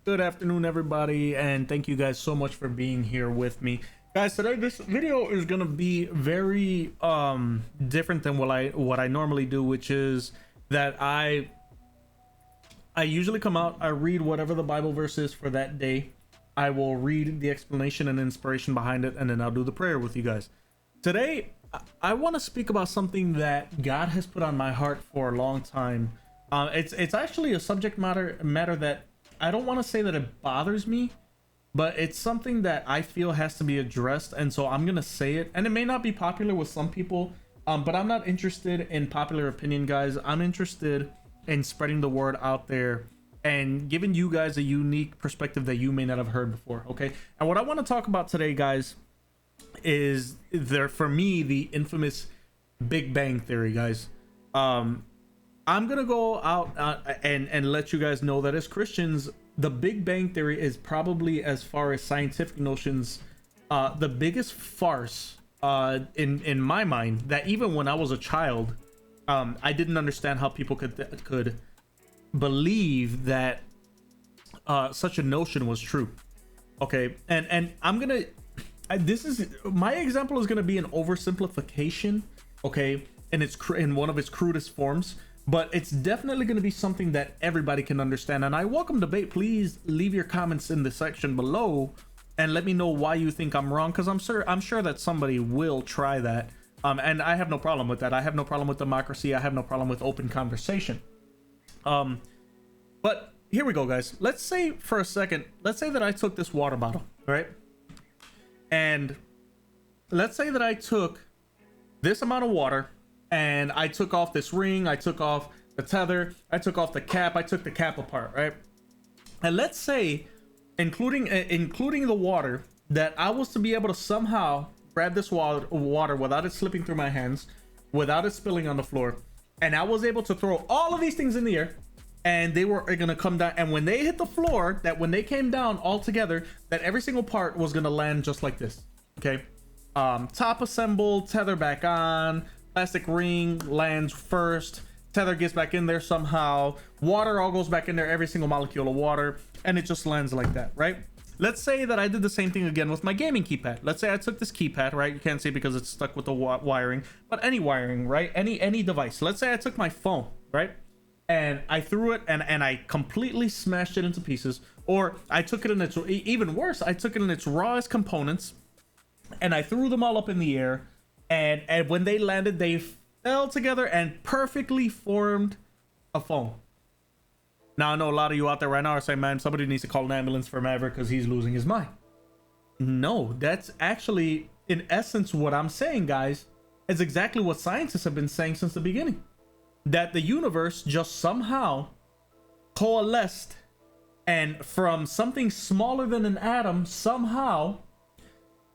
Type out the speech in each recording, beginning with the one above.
Good afternoon, everybody, and thank you guys so much for being here with me. Guys, today this video is gonna be very different than what I normally do, which is that I usually come out, I read whatever the Bible verse is for that day. I will read the explanation and inspiration behind it, and then I'll do the prayer with you guys. Today, I want to speak about something that God has put on my heart for a long time. It's actually a subject matter that I don't want to say that it bothers me, but it's something that I feel has to be addressed, and so I'm gonna say it. And it may not be popular with some people, but I'm not interested in popular opinion, guys. I'm interested in spreading the word out there and giving you guys a unique perspective that you may not have heard before. Okay, and what I want to talk about today, guys, is for me the infamous Big Bang Theory, guys. I'm gonna go out and let you guys know that as Christians, the Big Bang Theory is probably, as far as scientific notions, the biggest farce in my mind. That even when I was a child, I didn't understand how people could believe that such a notion was true. Okay, and I'm gonna my example is gonna be an oversimplification, okay, and it's in one of its crudest forms, but it's definitely going to be something that everybody can understand. And I welcome debate. Please leave your comments in the section below and let me know why you think I'm wrong, because I'm sure that somebody will try that, and I have no problem with that. I have no problem with democracy. I have no problem with open conversation. But here we go, guys. Let's say for a second, let's say that I took this water bottle, right? And let's say that I took this amount of water, and I took off this ring, I took off the tether, I took off the cap, I took the cap apart, right? And let's say, including the water, that I was to be able to somehow grab this water without it slipping through my hands, without it spilling on the floor, and I was able to throw all of these things in the air, and they were gonna come down, and when they hit the floor, that when they came down all together, that every single part was gonna land just like this, okay? Top assembled, tether back on, plastic ring lands first, tether gets back in there somehow, water all goes back in there, every single molecule of water, and it just lands like that, right? Let's say that I did the same thing again with my gaming keypad. Let's say I took this keypad, right? You can't see it because it's stuck with the wiring, but any wiring, right? Any device. Let's say I took my phone, right? And I threw it and I completely smashed it into pieces, or I took it in its, even worse, I took it in its rawest components and I threw them all up in the air. And when they landed, they fell together and perfectly formed a phone. Now, I know a lot of you out there right now are saying, man, somebody needs to call an ambulance for Maverick because he's losing his mind. No, that's actually, in essence, what I'm saying, guys, is exactly what scientists have been saying since the beginning. That the universe just somehow coalesced, and from something smaller than an atom, somehow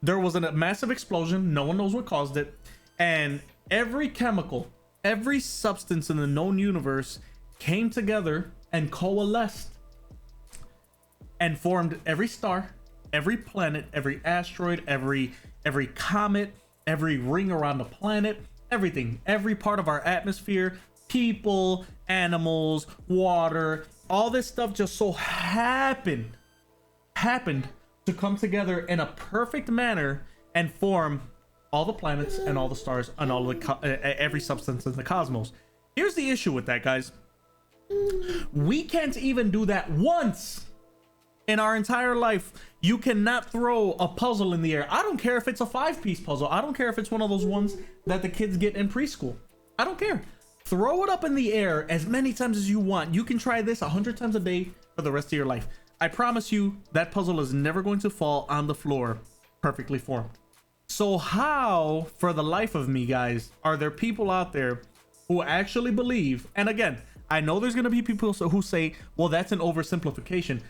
there was a massive explosion. No one knows what caused it. And every chemical, every substance in the known universe came together and coalesced and formed every star, every planet, every asteroid, every comet, every ring around the planet, everything, every part of our atmosphere, people, animals, water, all this stuff just so happened to come together in a perfect manner and form all the planets and all the stars and all the every substance in the cosmos. Here's the issue with that, guys. We can't even do that once in our entire life. You cannot throw a puzzle in the air. I don't care if it's a 5-piece puzzle. I don't care if it's one of those ones that the kids get in preschool. I don't care. Throw it up in the air as many times as you want. You can try this 100 times a day for the rest of your life. I promise you that puzzle is never going to fall on the floor perfectly formed. So how, for the life of me, guys, are there people out there who actually believe? And again, I know there's going to be people who say, well, that's an oversimplification.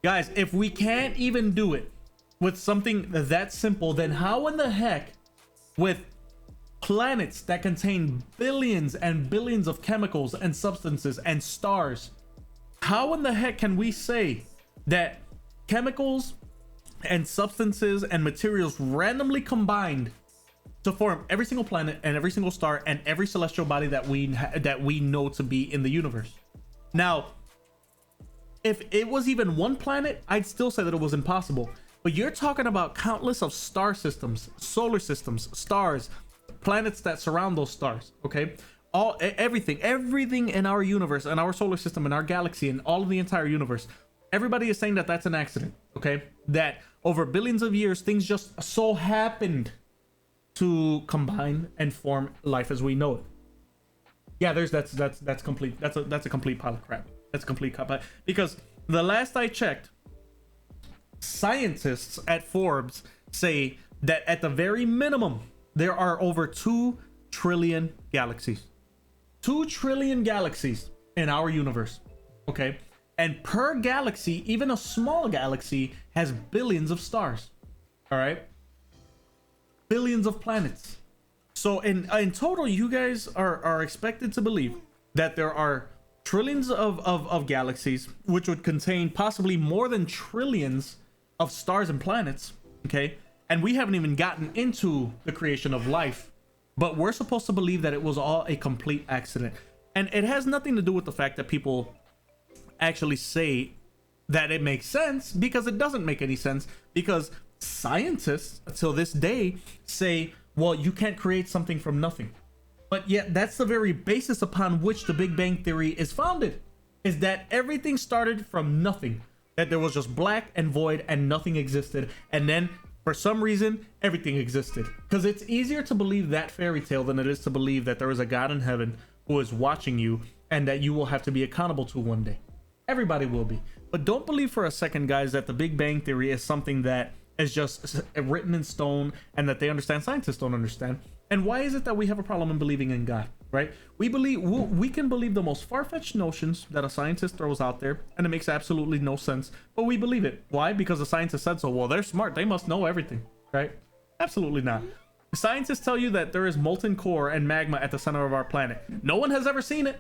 Guys, if we can't even do it with something that simple, then how in the heck, with planets that contain billions and billions of chemicals and substances and stars, how in the heck can we say that chemicals and substances and materials randomly combined to form every single planet and every single star and every celestial body that we know to be in the universe? Now, if it was even one planet, I'd still say that it was impossible. But you're talking about countless of star systems, solar systems, stars, planets that surround those stars. Okay, everything in our universe, in our solar system, in our galaxy, in all of the entire universe. Everybody is saying that that's an accident. Okay, that over billions of years, things just so happened to combine and form life as we know it. Yeah, that's complete. That's a complete pile of crap. That's a complete crap. Because the last I checked, scientists at Forbes say that at the very minimum, there are over 2 trillion galaxies. 2 trillion galaxies in our universe. Okay. And per galaxy, even a small galaxy has billions of stars. All right. Billions of planets. So in total, you guys are expected to believe that there are trillions of galaxies, which would contain possibly more than trillions of stars and planets. Okay. And we haven't even gotten into the creation of life, but we're supposed to believe that it was all a complete accident. And it has nothing to do with the fact that people actually say that it makes sense, because it doesn't make any sense, because scientists till this day say, well, you can't create something from nothing. But yet that's the very basis upon which the Big Bang Theory is founded, is that everything started from nothing, that there was just black and void and nothing existed, and then for some reason everything existed. Because it's easier to believe that fairy tale than it is to believe that there is a God in heaven who is watching you and that you will have to be accountable to one day. Everybody will be. But don't believe for a second, guys, that the Big Bang Theory is something that is just written in stone and that they understand. Scientists don't understand. And why is it that we have a problem in believing in God, right? We can believe the most far-fetched notions that a scientist throws out there, and it makes absolutely no sense, but we believe it. Why? Because the scientist said so. Well, they're smart. They must know everything, right? Absolutely not. Scientists tell you that there is molten core and magma at the center of our planet. No one has ever seen it,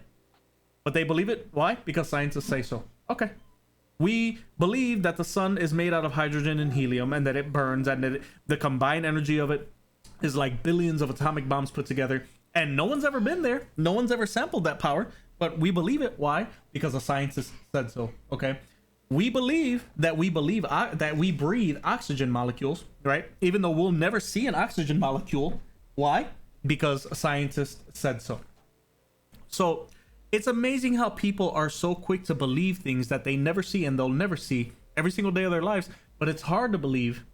but they believe it. Why? Because scientists say so. Okay. We believe that the sun is made out of hydrogen and helium, and that it burns, and that the combined energy of it is like billions of atomic bombs put together. And no one's ever been there. No one's ever sampled that power, but we believe it. Why? Because a scientist said so. Okay. We believe that we breathe oxygen molecules, right? Even though we'll never see an oxygen molecule. Why? Because a scientist said so. So it's amazing how people are so quick to believe things that they never see and they'll never see every single day of their lives. But it's hard to believe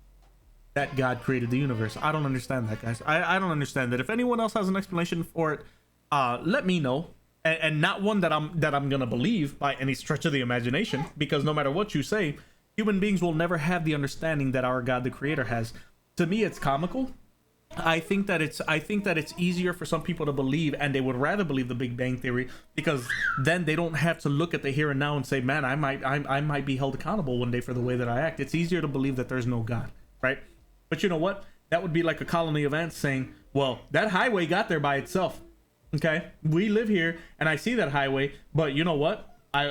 that God created the universe. I don't understand that, guys. I don't understand that. If anyone else has an explanation for it, let me know. And not one that I'm gonna believe by any stretch of the imagination, because no matter what you say, human beings will never have the understanding that our God the Creator has. To me, it's comical. I think that it's easier for some people to believe, and they would rather believe the Big Bang Theory, because then they don't have to look at the here and now and say, man, I might be held accountable one day for the way that I act. It's easier to believe that there's no God, right? But you know what? That would be like a colony of ants saying, well, that highway got there by itself. Okay, we live here and I see that highway, but you know what? I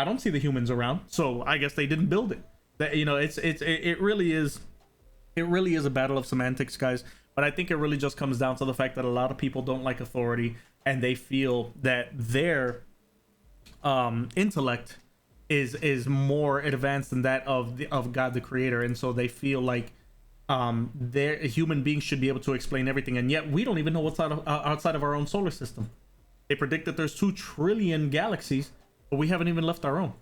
don't see the humans around, so I guess they didn't build it. That, you know, it really is a battle of semantics, guys. But I think it really just comes down to the fact that a lot of people don't like authority, and they feel that their intellect is more advanced than that of God the Creator, and so they feel like their human beings should be able to explain everything, and yet we don't even know what's outside of our own solar system. They predict that there's 2 trillion galaxies, but we haven't even left our own.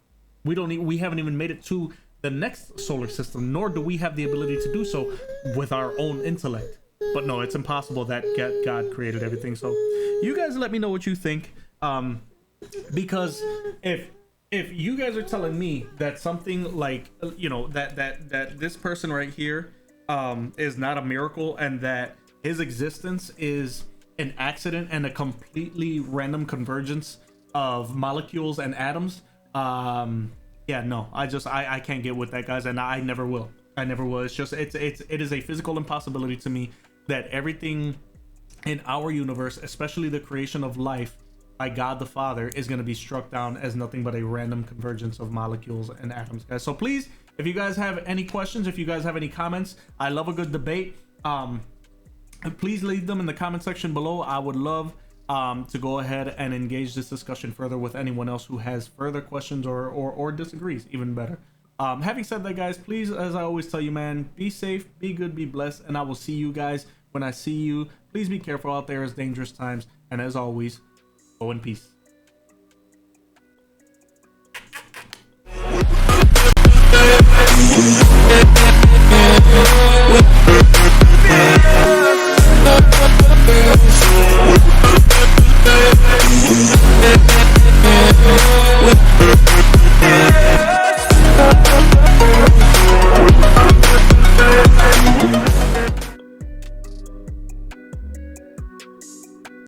We haven't even made it to the next solar system, nor do we have the ability to do so with our own intellect. But no, it's impossible that God created everything. So you guys let me know what you think, because if you guys are telling me that something like, you know, that this person right here is not a miracle, and that his existence is an accident and a completely random convergence of molecules and atoms, yeah, no, I can't get with that, guys, and I never will. It's just it is a physical impossibility to me that everything in our universe, especially the creation of life by God the Father, is going to be struck down as nothing but a random convergence of molecules and atoms, guys. So please, if you guys have any questions, if you guys have any comments, I love a good debate. Please leave them in the comment section below. I would love to go ahead and engage this discussion further with anyone else who has further questions or disagrees, even better. Having said that, guys, please, as I always tell you, man, be safe, be good, be blessed, and I will see you guys when I see you. Please be careful out there. It's dangerous times, and as always, go in peace. We'll be right back.